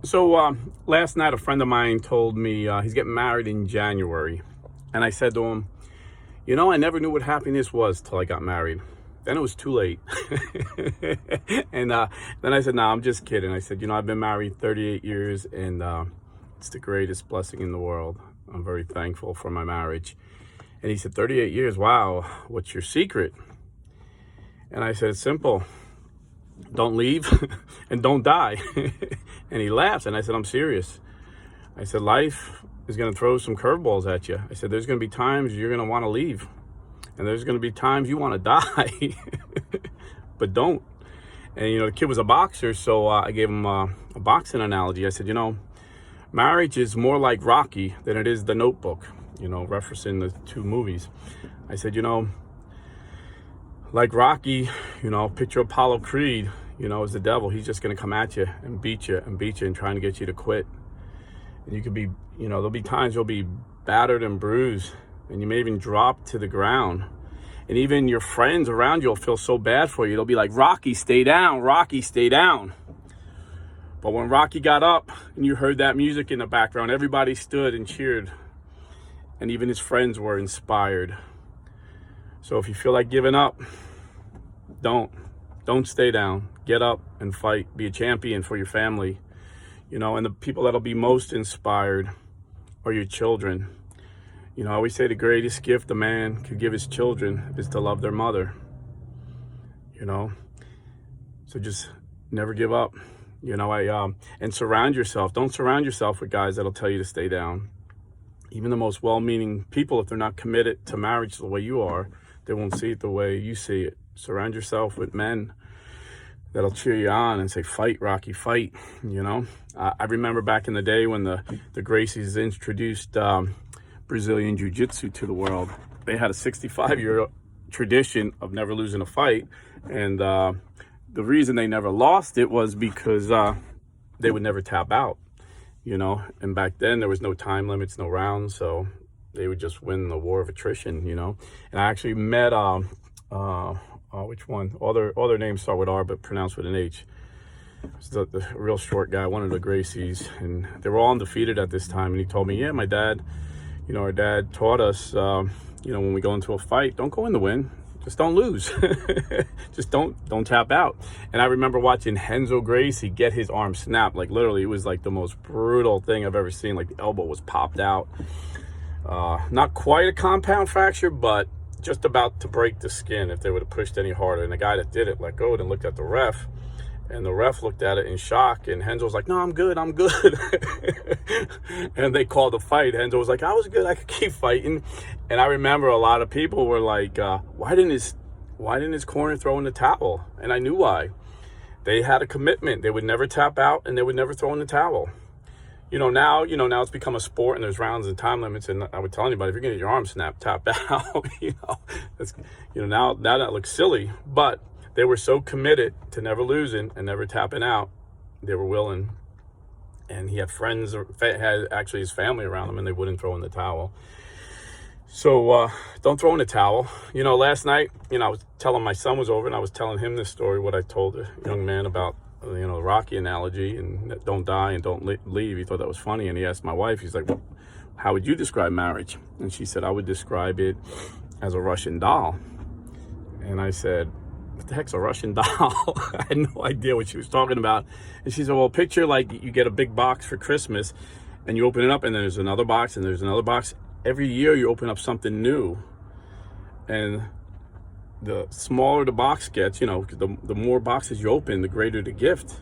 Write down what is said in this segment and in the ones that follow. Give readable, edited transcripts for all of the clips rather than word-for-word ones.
Last night a friend of mine told me he's getting married in January. And I said to him, I never knew what happiness was till I got married. Then it was too late. and then I said, no, I'm just kidding. I said, I've been married 38 years and it's the greatest blessing in the world. I'm very thankful for my marriage. And he said, 38 years, wow, what's your secret? And I said, it's simple. Don't leave and don't die. And he laughed, and I said, I'm serious. I said, life is going to throw some curveballs at you. I said, there's going to be times you're going to want to leave, and there's going to be times you want to die, but don't. And, the kid was a boxer, so I gave him a boxing analogy. I said, marriage is more like Rocky than it is The Notebook, referencing the two movies. I said, like Rocky, picture Apollo Creed, as the devil. He's just going to come at you and beat you and trying to get you to quit. And you could be, there'll be times you'll be battered and bruised, and you may even drop to the ground. And even your friends around you will feel so bad for you. They'll be like, Rocky, stay down. Rocky, stay down. But when Rocky got up and you heard that music in the background, everybody stood and cheered. And even his friends were inspired. So if you feel like giving up, don't stay down. Get up and fight. Be a champion for your family. And the people that'll be most inspired are your children. I always say the greatest gift a man could give his children is to love their mother. So just never give up. And surround yourself. Don't surround yourself with guys that'll tell you to stay down. Even the most well-meaning people, if they're not committed to marriage the way you are, they won't see it the way you see it. Surround yourself with men that'll cheer you on and say, fight, Rocky, fight. I remember back in the day when the Gracies introduced Brazilian Jiu-Jitsu to the world. They had a 65-year tradition of never losing a fight. And the reason they never lost it was because they would never tap out, And back then there was no time limits, no rounds, so they would just win the war of attrition, And I actually met, which one? All their names start with R, but pronounced with an H. It's the real short guy, one of the Gracies, and they were all undefeated at this time. And he told me, yeah, my dad, our dad taught us, when we go into a fight, don't go in to win. Just don't lose. Just don't tap out. And I remember watching Renzo Gracie get his arm snapped. Like literally, it was like the most brutal thing I've ever seen. Like the elbow was popped out. Not quite a compound fracture, but just about to break the skin if they would have pushed any harder. And the guy that did it let go and looked at the ref. And the ref looked at it in shock. And Renzo was like, no, I'm good. And they called the fight. Renzo was like, I was good. I could keep fighting. And I remember a lot of people were like, why didn't his corner throw in the towel? And I knew why. They had a commitment. They would never tap out and they would never throw in the towel. Now it's become a sport and there's rounds and time limits. And I would tell anybody, if you're getting your arm snapped, tap out. Now that looks silly, but they were so committed to never losing and never tapping out. They were willing. And he had friends, had actually his family around him, and they wouldn't throw in the towel. So don't throw in the towel. Last night, I was telling my son was over, and I was telling him this story, what I told a young man about, the Rocky analogy, and don't die and don't leave. He thought that was funny, and he asked my wife, he's like, well, how would you describe marriage? And she said, I would describe it as a Russian doll. And I said, what the heck's a Russian doll? I had no idea what she was talking about. And she said, well, picture like you get a big box for Christmas and you open it up and then there's another box and there's another box. Every year you open up something new. And the smaller the box gets, the more boxes you open, the greater the gift.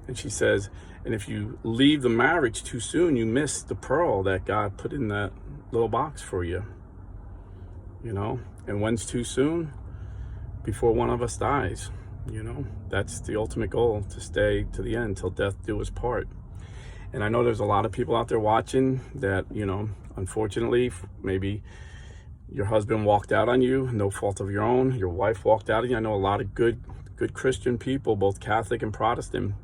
And she says, and if you leave the marriage too soon, you miss the pearl that God put in that little box for you. And when's too soon? Before one of us dies. That's the ultimate goal, to stay to the end till death do us part. And I know there's a lot of people out there watching that, unfortunately, maybe your husband walked out on you, no fault of your own. Your wife walked out on you. I know a lot of good Christian people, both Catholic and Protestant,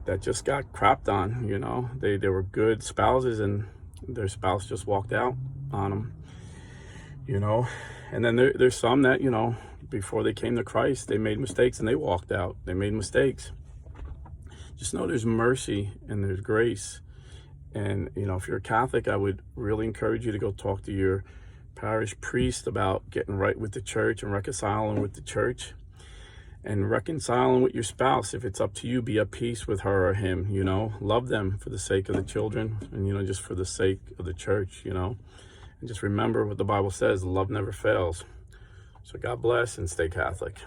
that just got crapped on. They were good spouses and their spouse just walked out on them. And then there's some that, before they came to Christ, they made mistakes and they walked out. They made mistakes. just know there's mercy and there's grace. And, you know, if you're a Catholic, I would really encourage you to go talk to your parish priest about getting right with the church and reconciling with the church and reconciling with your spouse. If it's up to you, be at peace with her or him, you know, love them for the sake of the children and, you know, just for the sake of the church, you know, and just remember what the Bible says, love never fails. So God bless and stay Catholic.